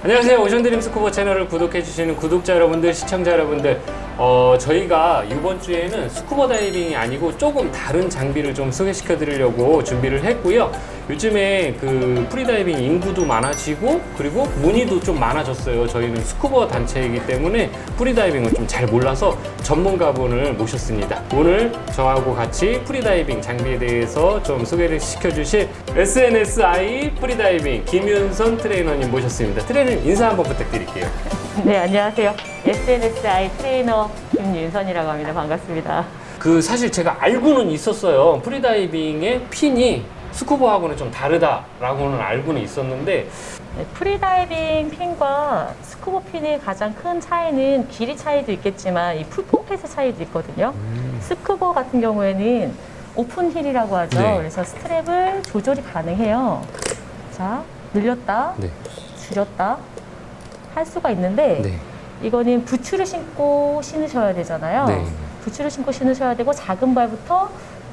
안녕하세요. 오션드림 스쿠버 채널을 구독해주시는 구독자 여러분들, 시청자 여러분들. 저희가 이번 주에는 스쿠버 다이빙이 아니고 조금 다른 장비를 좀 소개시켜 드리려고 준비를 했고요. 요즘에 그 프리다이빙 인구도 많아지고 그리고 문의도 좀 많아졌어요. 저희는 스쿠버 단체이기 때문에 프리다이빙을 좀 잘 몰라서 전문가분을 모셨습니다. 오늘 저하고 같이 프리다이빙 장비에 대해서 좀 소개를 시켜주실 SNSI 프리다이빙 김윤선 트레이너님 모셨습니다. 트레이너님 인사 한번 부탁드릴게요. 네, 안녕하세요. SNSI 트레이너 김윤선이라고 합니다. 반갑습니다. 사실 제가 알고는 있었어요. 프리다이빙의 핀이 스쿠버하고는 좀 다르다라고는 알고는 있었는데, 네, 프리다이빙 핀과 스쿠버 핀의 가장 큰 차이는 길이 차이도 있겠지만 이 풀포켓의 차이도 있거든요. 스쿠버 같은 경우에는 오픈 힐이라고 하죠. 네. 그래서 스트랩을 조절이 가능해요. 자, 늘렸다, 네. 줄였다 할 수가 있는데 네. 이거는 부츠를 신고 신으셔야 되잖아요. 네. 부츠를 신고 신으셔야 되고 작은 발부터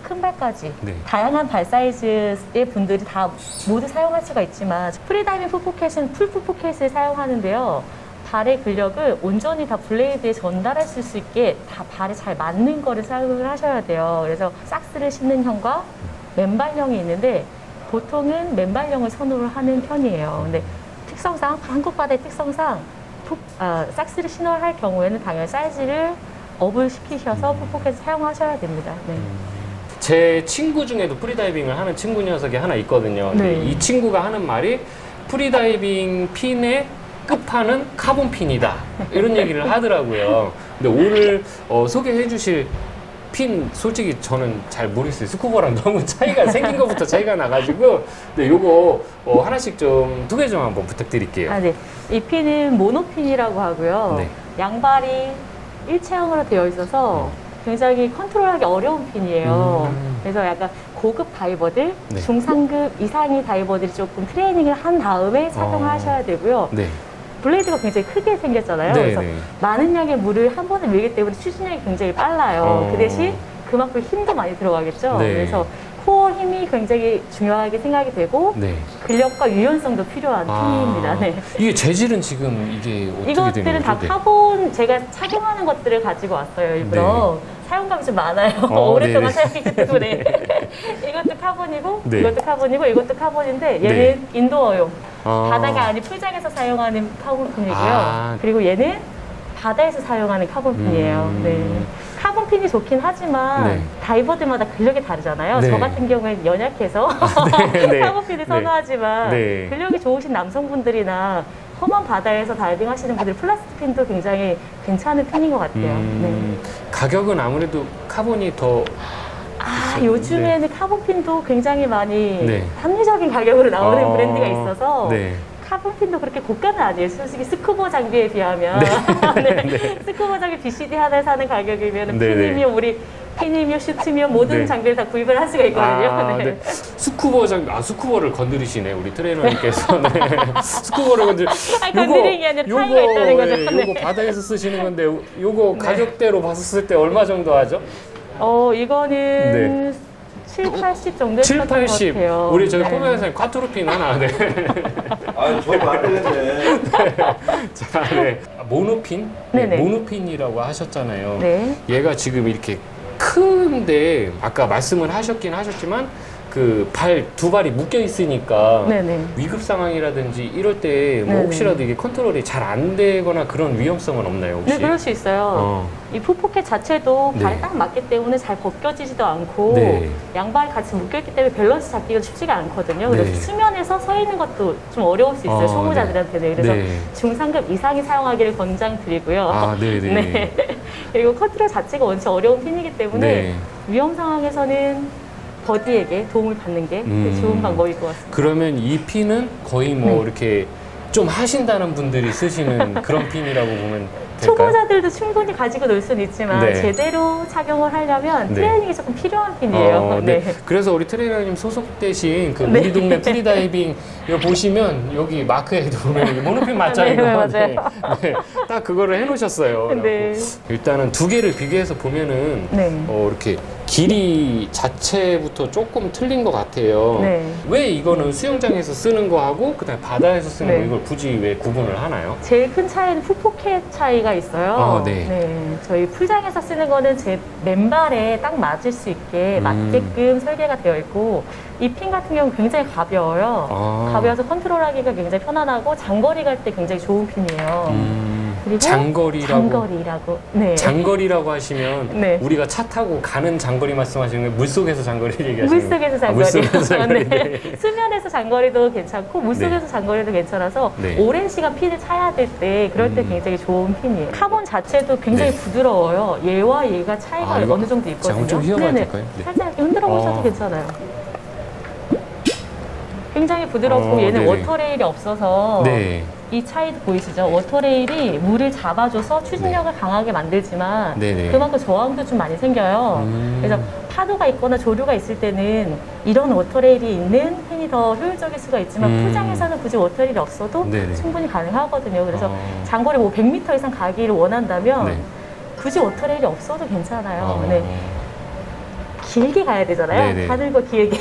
큰 발까지 네. 다양한 발 사이즈의 분들이 다 모두 사용할 수가 있지만 프리다이빙 풀포켓은 풀포켓을 사용하는데요. 발의 근력을 온전히 다 블레이드에 전달할 수 있게 다 발에 잘 맞는 거를 사용을 하셔야 돼요. 그래서 삭스를 신는 형과 맨발형이 있는데 보통은 맨발형을 선호를 하는 편이에요. 근데 특성상 한국 바다의 특성상 삭스를 신어야 할 경우에는 당연히 사이즈를 업을 시키셔서 풀포켓을 사용하셔야 됩니다. 네. 제 친구 중에도 프리다이빙을 하는 친구 녀석이 하나 있거든요. 근데 네. 이 친구가 하는 말이 프리다이빙 핀의 끝판은 카본 핀이다. 이런 얘기를 하더라고요. 근데 오늘 소개해 주실 핀 솔직히 저는 잘 모르겠어요. 스쿠버랑 너무 차이가 생긴 것부터 차이가 나가지고. 근데 요거 하나씩 좀 소개 좀 한번 부탁드릴게요. 네. 이 핀은 모노핀이라고 하고요. 네. 양발이 일체형으로 되어 있어서 굉장히 컨트롤하기 어려운 핀이에요. 그래서 약간 고급 다이버들, 네. 중상급 이상의 다이버들이 조금 트레이닝을 한 다음에 착용하셔야 되고요. 네. 블레이드가 굉장히 크게 생겼잖아요. 네, 그래서 네. 많은 양의 물을 한 번에 밀기 때문에 추진력이 굉장히 빨라요. 그 대신 그만큼 힘도 많이 들어가겠죠. 네. 그래서 코어 힘이 굉장히 중요하게 생각이 되고 네. 근력과 유연성도 필요한 핀입니다. 네. 이게 재질은 지금 이게 어떻게 이것들은 되는 다 거죠? 네. 카본 제가 착용하는 것들을 가지고 왔어요. 일부러 사용감이 좀 많아요. 오랫동안 네네. 사용했기 때문에 이것도 카본이고 네. 이것도 카본이고 이것도 카본인데 얘는 네. 인도어용 아. 바다가 아닌 풀장에서 사용하는 카본핀이고요. 아. 그리고 얘는 바다에서 사용하는 카본핀이에요. 네. 카본핀이 좋긴 하지만 네. 다이버들마다 근력이 다르잖아요. 네. 저 같은 경우에는 연약해서 네. 카본핀을 네. 선호하지만 네. 근력이 좋으신 남성분들이나 험한 바다에서 다이빙 하시는 분들 플라스틱 핀도 굉장히 괜찮은 핀인 것 같아요. 네. 가격은 아무래도 카본이 더 요즘에는 카본핀도 굉장히 많이 네. 합리적인 가격으로 나오는 아. 브랜드가 있어서 네. 카본핀도 그렇게 고가는 아니에요. 솔직히 스쿠버 장비에 비하면 네. 스쿠버 장비 BCD 하나 사는 가격이면 네, 네. 핀이며 우리 핀이며 슈트며 모든 네. 장비를 다 구입을 할 수가 있거든요. 아, 네. 스쿠버를 건드리시네, 우리 트레이너님께서. 네. 스쿠버를 건드리는 게 아니라 차이가 있다는 거죠. 네, 요거 네. 바다에서 쓰시는 건데, 요거 가격대로 봤을 때 얼마 정도 하죠? 이거는 네. 7, 80 정도 7, 했던 것 80. 같아요. 우리 저기 네. 코미안사님 콰트로핀 하나, 네. 저거 안 되겠네. 자, 네. 모노핀? 네, 네네. 모노핀이라고 하셨잖아요. 네. 얘가 지금 이렇게 큰데, 아까 말씀을 하셨긴 하셨지만, 두 발이 묶여 있으니까 네네. 위급 상황이라든지 이럴 때 뭐 네네. 혹시라도 이게 컨트롤이 잘 안 되거나 그런 위험성은 없나요, 혹시? 네, 그럴 수 있어요. 이 풀포켓 자체도 발에 네. 딱 맞기 때문에 잘 벗겨지지도 않고 네. 양발이 같이 묶여있기 때문에 밸런스 잡기가 쉽지가 않거든요. 그래서 네. 수면에서 서 있는 것도 좀 어려울 수 있어요. 초보자들한테는. 그래서 네. 중상급 이상이 사용하기를 권장드리고요. 아, 네네. 네. 그리고 컨트롤 자체가 원체 어려운 핀이기 때문에 네. 위험 상황에서는 버디에게 도움을 받는 게 좋은 방법일 것 같습니다. 그러면 이 핀은 거의 뭐 네. 이렇게 좀 하신다는 분들이 쓰시는 그런 핀이라고 보면 될까요? 초보자들도 충분히 가지고 놀 수는 있지만 네. 제대로 착용을 하려면 네. 트레이닝이 조금 필요한 핀이에요. 네. 그래서 우리 트레이너님 소속되신 그 우리 동네 프리다이빙 이거 보시면 여기 마크에도 보면 여기 모노핀 맞죠? 네, 이거? 맞아요. 네. 딱 그거를 해놓으셨어요. 네. 일단은 두 개를 비교해서 보면은 네. 이렇게 길이 자체부터 조금 틀린 것 같아요. 네. 왜 이거는 수영장에서 쓰는 거하고 그다음에 바다에서 쓰는 네. 거 이걸 굳이 왜 구분을 하나요? 제일 큰 차이는 풋포켓 차이가 있어요. 아, 네. 저희 풀장에서 쓰는 거는 제 맨발에 딱 맞을 수 있게 맞게끔 설계가 되어 있고, 이 핀 같은 경우는 굉장히 가벼워요. 아. 가벼워서 컨트롤하기가 굉장히 편안하고 장거리 갈 때 굉장히 좋은 핀이에요. 그리고 장거리라고. 네. 장거리라고 하시면 네. 우리가 차 타고 가는 장거리 말씀하시는 거예요? 물속에서 장거리 얘기하시는 거예요? 물속에서 장거리. 물속에서 장거리. 네. 수면에서 장거리도 괜찮고 물속에서 네. 장거리도 괜찮아서 네. 오랜 시간 핀을 차야 될 때 그럴 때 굉장히 좋은 핀이에요. 카본 자체도 굉장히 네. 부드러워요. 얘와 얘가 차이가 아, 이거 어느 정도 있거든요. 좀 휘어봐도 네네. 될까요? 네. 살짝 이렇게 흔들어 보셔도 괜찮아요. 굉장히 부드럽고 얘는 네네. 워터레일이 없어서 네. 이 차이도 보이시죠? 워터레일이 물을 잡아줘서 추진력을 강하게 만들지만 네네. 그만큼 저항도 좀 많이 생겨요. 그래서 파도가 있거나 조류가 있을 때는 이런 워터레일이 있는 핀이 더 효율적일 수가 있지만 풀장에서는 굳이 워터레일이 없어도 네네. 충분히 가능하거든요. 그래서 장거리 뭐 100m 이상 가기를 원한다면 네. 굳이 워터레일이 없어도 괜찮아요. 아. 네. 길게 가야 되잖아요. 네네. 다들 거 길게.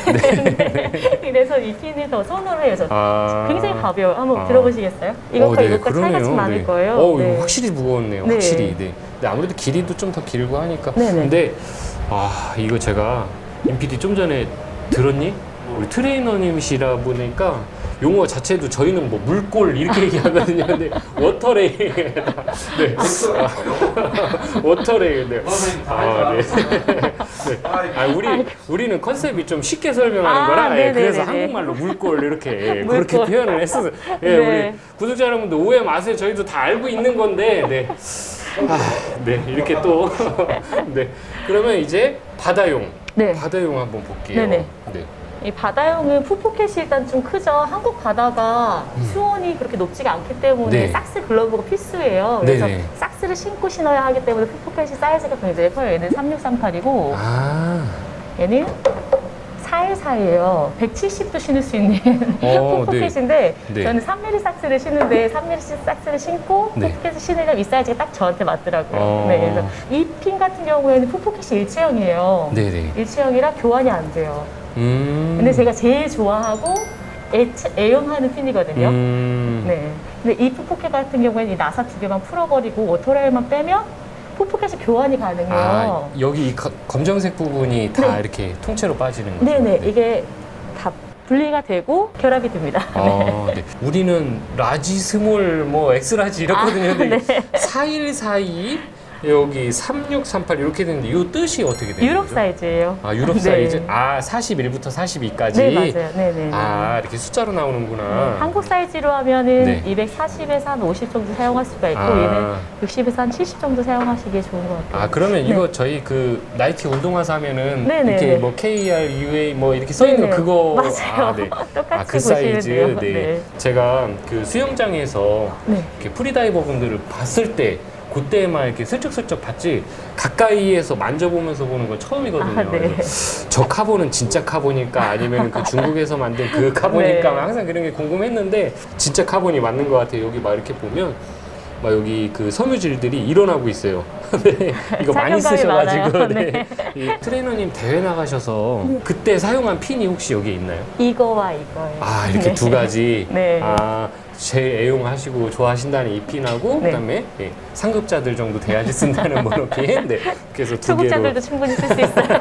그래서 이 핀을 더 선호를 해요. 아. 굉장히 가벼워요. 한번 아. 들어보시겠어요? 이것과 이것과 차이가 그러네요. 좀 많을 네. 거예요. 이거 네. 확실히 무거웠네요. 네. 확실히. 네. 근데 아무래도 길이도 좀 더 길고 하니까. 네네. 근데 이거 제가 임PD 좀 전에 들었니? 우리 트레이너님이시라 보니까 용어 자체도 저희는 뭐 물골 이렇게 얘기하거든요. 근데 워터레일. 네. 워터레일. 네. 네. 우리는 컨셉이 좀 쉽게 설명하는 거라 네네네네. 그래서 한국말로 물골 이렇게 물골. 그렇게 표현을 했어서 네. 우리 구독자 여러분들 오해 마세요. 저희도 다 알고 있는 건데 네. 네 이렇게 또 네. 그러면 이제 바다용 네. 바다용 한번 볼게요. 네네. 네. 이 바다용은 풋포켓이 일단 좀 크죠. 한국 바다가 수온이 그렇게 높지가 않기 때문에 네. 삭스 글러브가 필수예요. 그래서 네네. 삭스를 신고 신어야 하기 때문에 풋포켓이 사이즈가 굉장히 커요. 얘는 3638이고 얘는 414예요. 170도 신을 수 있는 풋포켓인데 네. 저는 3mm 삭스를 신는데 3mm 삭스를 신고 네. 풋포켓을 신으려면 이 사이즈가 딱 저한테 맞더라고요. 네, 그래서 이 핀 같은 경우에는 풋포켓이 일체형이에요. 네네. 일체형이라 교환이 안 돼요. 근데 제가 제일 좋아하고 애용하는 핀이거든요. 네. 근데 이 풋포켓 같은 경우에는 이 나사 두 개만 풀어버리고 워터레일만 빼면 풋포켓이 교환이 가능해요. 여기 이 검정색 부분이 다 네. 이렇게 통째로 빠지는 거죠? 네네. 이게 다 분리가 되고 결합이 됩니다. 네. 우리는 라지, 스몰, 뭐 엑스라지 이렇거든요. 근데 4142 여기 3638 이렇게 되는데 이 뜻이 어떻게 되는 유럽 거죠? 사이즈예요. 유럽 네. 사이즈? 41부터 42까지? 네, 맞아요. 네네. 이렇게 숫자로 나오는구나. 한국 사이즈로 하면은 네. 240에서 한 50 정도 사용할 수가 있고 아. 얘는 60에서 한 70 정도 사용하시기에 좋은 것 같아요. 그러면 네. 이거 저희 그 나이키 운동화 사면은 네네. 이렇게 뭐 KR, UA 뭐 이렇게 써 있는 네네. 그거 맞아요. 네. 똑같이 그 사이즈. 보시면 돼요. 네. 네. 제가 그 수영장에서 네. 이렇게 프리다이버 분들을 봤을 때 그때만 이렇게 슬쩍슬쩍 봤지 가까이에서 만져보면서 보는 건 처음이거든요. 네. 그래서 저 카본은 진짜 카본일까 아니면 그 중국에서 만든 그 카본일까 네. 항상 그런 게 궁금했는데 진짜 카본이 맞는 것 같아요. 여기 막 이렇게 보면 막 여기 그 섬유질들이 일어나고 있어요. 네, 이거 많이 착용감이 쓰셔가지고 많아요. 네. 이 트레이너님 대회 나가셔서 그때 사용한 핀이 혹시 여기에 있나요? 이거와 이거예요. 이렇게 네. 두 가지. 네. 제일 애용하시고 좋아하신다는 이 핀하고 네. 그다음에 상급자들 정도 돼야지 쓴다는 모노핀. 네. 그래서 두 개로. 초급자들도 충분히 쓸 수 있어요.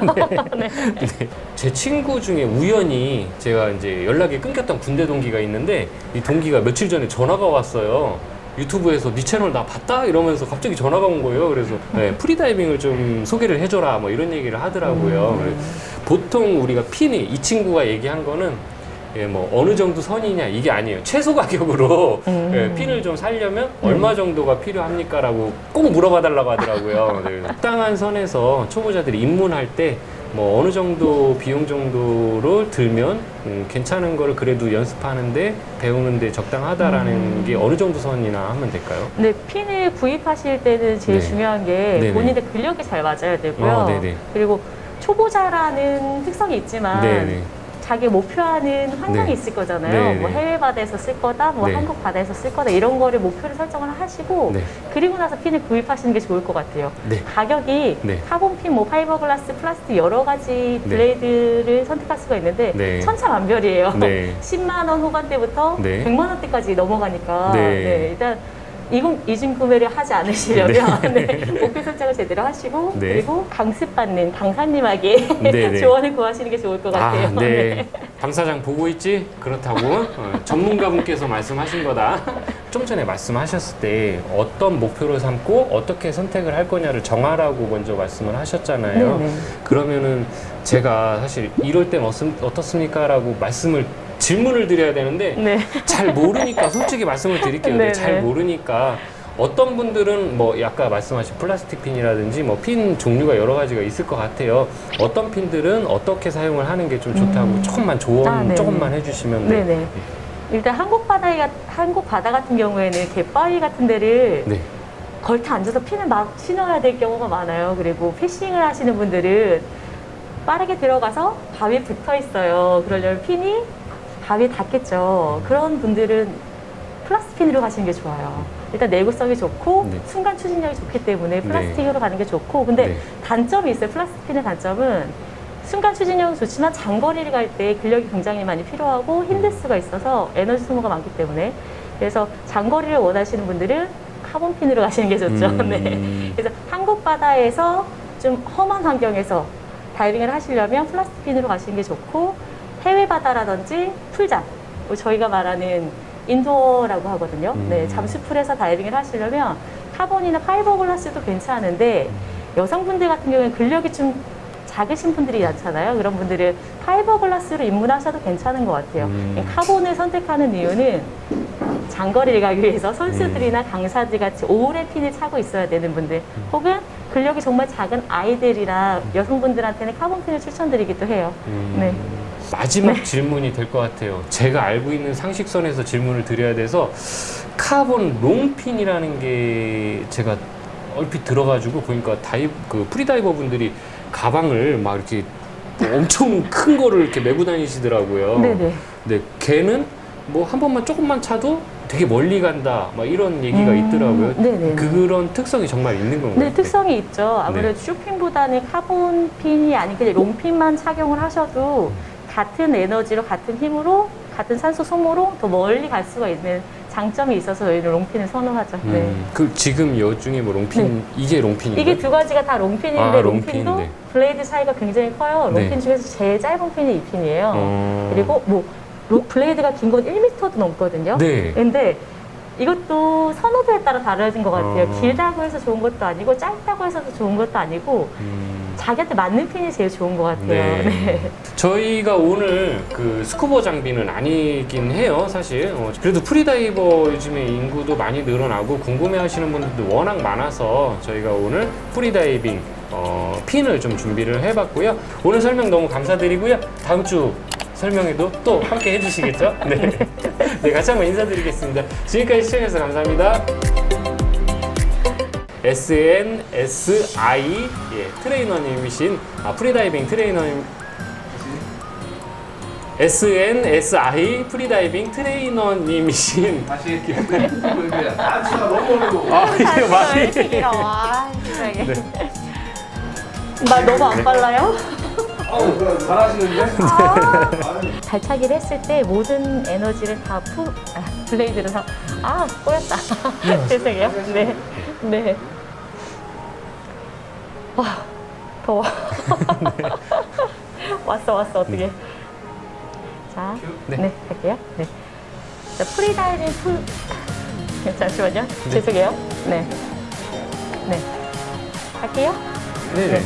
네. 네. 제 친구 중에 우연히 제가 이제 연락이 끊겼던 군대 동기가 있는데 이 동기가 며칠 전에 전화가 왔어요. 유튜브에서 네 채널 나 봤다 이러면서 갑자기 전화가 온 거예요. 그래서 프리다이빙을 좀 소개를 해줘라 뭐 이런 얘기를 하더라고요. 그래서 보통 우리가 핀이 이 친구가 얘기한 거는 뭐 어느 정도 선이냐 이게 아니에요. 최소 가격으로 핀을 좀 사려면 얼마 정도가 필요합니까라고 꼭 물어봐 달라고 하더라고요. 네. 적당한 선에서 초보자들이 입문할 때 뭐 어느 정도 비용 정도로 들면 괜찮은 거를 그래도 연습하는데 배우는데 적당하다라는 게 어느 정도 선이나 하면 될까요? 네, 핀을 구입하실 때는 제일 네. 중요한 게 네네. 본인의 근력이 잘 맞아야 되고요. 네네. 그리고 초보자라는 특성이 있지만 네네. 자기 목표하는 환경이 네. 있을 거잖아요. 네, 뭐 네. 해외 바다에서 쓸 거다, 뭐 네. 한국 바다에서 쓸 거다 이런 거를 목표를 설정을 하시고 네. 그리고 나서 핀을 구입하시는 게 좋을 것 같아요. 네. 가격이 네. 카본핀, 뭐 파이버글라스, 플라스틱 여러 가지 네. 블레이드를 선택할 수가 있는데 네. 천차만별이에요. 네. 10만 원 후반대부터 네. 100만 원대까지 넘어가니까 네. 네, 일단 이중 구매를 하지 않으시려면 네, 목표 설정을 제대로 하시고 네. 그리고 강습받는 강사님에게 네, 네. 조언을 구하시는 게 좋을 것 같아요. 아, 네. 방사장 보고 있지? 그렇다고 전문가분께서 말씀하신 거다. 좀 전에 말씀하셨을 때 어떤 목표로 삼고 어떻게 선택을 할 거냐를 정하라고 먼저 말씀을 하셨잖아요. 네, 네. 그러면은 제가 사실 이럴 땐 어떻습니까? 라고 질문을 드려야 되는데 네. 잘 모르니까 솔직히 말씀을 드릴게요. 네, 잘 네. 모르니까 어떤 분들은 뭐 아까 말씀하신 플라스틱 핀이라든지 뭐 핀 종류가 여러 가지가 있을 것 같아요. 어떤 핀들은 어떻게 사용을 하는 게 좀 좋다고 조금만 조언 네. 조금만 해주시면 네. 네네. 일단 한국 바다 같은 경우에는 갯바위 같은 데를 네. 걸터 앉아서 핀을 막 신어야 될 경우가 많아요. 그리고 피싱을 하시는 분들은 빠르게 들어가서 바위에 붙어 있어요. 그러려면 핀이 바위에 닿겠죠. 그런 분들은 플라스틱 핀으로 가시는 게 좋아요. 일단 내구성이 좋고 네. 순간 추진력이 좋기 때문에 플라스틱으로 가는 게 좋고 근데 네. 단점이 있어요. 플라스틱 핀의 단점은 순간 추진력은 좋지만 장거리를 갈 때 근력이 굉장히 많이 필요하고 힘들 수가 있어서 에너지 소모가 많기 때문에 그래서 장거리를 원하시는 분들은 카본 핀으로 가시는 게 좋죠. 네. 그래서 한국 바다에서 좀 험한 환경에서 다이빙을 하시려면 플라스틱 핀으로 가시는 게 좋고 해외 바다라든지 풀장 저희가 말하는 인도어라고 하거든요. 네, 잠수풀에서 다이빙을 하시려면 카본이나 파이버글라스도 괜찮은데 여성분들 같은 경우에는 근력이 좀 작으신 분들이 많잖아요. 그런 분들은 파이버글라스로 입문하셔도 괜찮은 것 같아요. 카본을 선택하는 이유는 장거리를 가기 위해서 선수들이나 강사들 같이 오래 핀을 차고 있어야 되는 분들 혹은 근력이 정말 작은 아이들이나 여성분들한테는 카본 핀을 추천드리기도 해요. 네. 마지막 질문이 될 것 같아요. 제가 알고 있는 상식선에서 질문을 드려야 돼서 카본 롱핀이라는 게 제가 얼핏 들어가지고 보니까 프리다이버 분들이 가방을 막 이렇게 엄청 큰 거를 이렇게 메고 다니시더라고요. 네네. 네, 걔는 뭐 한 번만 조금만 차도 되게 멀리 간다, 막 이런 얘기가 있더라고요. 네네. 그런 특성이 정말 있는 건가요? 네, 특성이 있죠. 아무래도 쇼핑보다는 카본 핀이 아닌 그냥 롱핀만 착용을 하셔도 같은 에너지로, 같은 힘으로, 같은 산소 소모로 더 멀리 갈 수가 있는 장점이 있어서 저희는 롱핀을 선호하죠. 네. 그 지금 여 중에 뭐 롱핀 네. 이게 롱핀인가요? 이게 두 가지가 다 롱핀인데 아, 롱핀도 롱핀, 네. 블레이드 사이가 굉장히 커요. 네. 롱핀 중에서 제일 짧은 핀이 이 핀이에요. 그리고 뭐 블레이드가 긴 건 1m도 넘거든요. 네. 근데 이것도 선호도에 따라 다르진 것 같아요. 어. 길다고 해서 좋은 것도 아니고 짧다고 해서 좋은 것도 아니고 자기한테 맞는 핀이 제일 좋은 것 같아요. 네. 네. 저희가 오늘 그 스쿠버 장비는 아니긴 해요, 사실. 그래도 프리다이버 요즘에 인구도 많이 늘어나고 궁금해하시는 분들도 워낙 많아서 저희가 오늘 프리다이빙 핀을 좀 준비를 해봤고요. 오늘 설명 너무 감사드리고요. 다음 주 설명에도 또 함께 해주시겠죠? 네. 네, 같이 한번 인사드리겠습니다. 지금까지 시청해주셔서 감사합니다. SNSI 트레이너님이신 프리다이빙 트레이너님 SNSI 프리다이빙 트레이너님이신 다시 이렇게 단추가 너무 어려워. 이거 많이 세상에. 말 너무 안 빨라요? 잘하시는데? 발차기를 했을 때 모든 에너지를 다 블레이드를 꼬였다. 죄송해요. 네. 네. 와, 더워. 왔어, 어떻게. 자, 네. 할게요. 네. 자, 프리다이빙 잠시만요. 죄송해요. 네. 할게요. 네네. 네,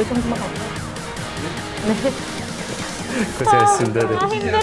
이 정도만 할게요. 네. 고생하셨습니다. 네. 힘들어.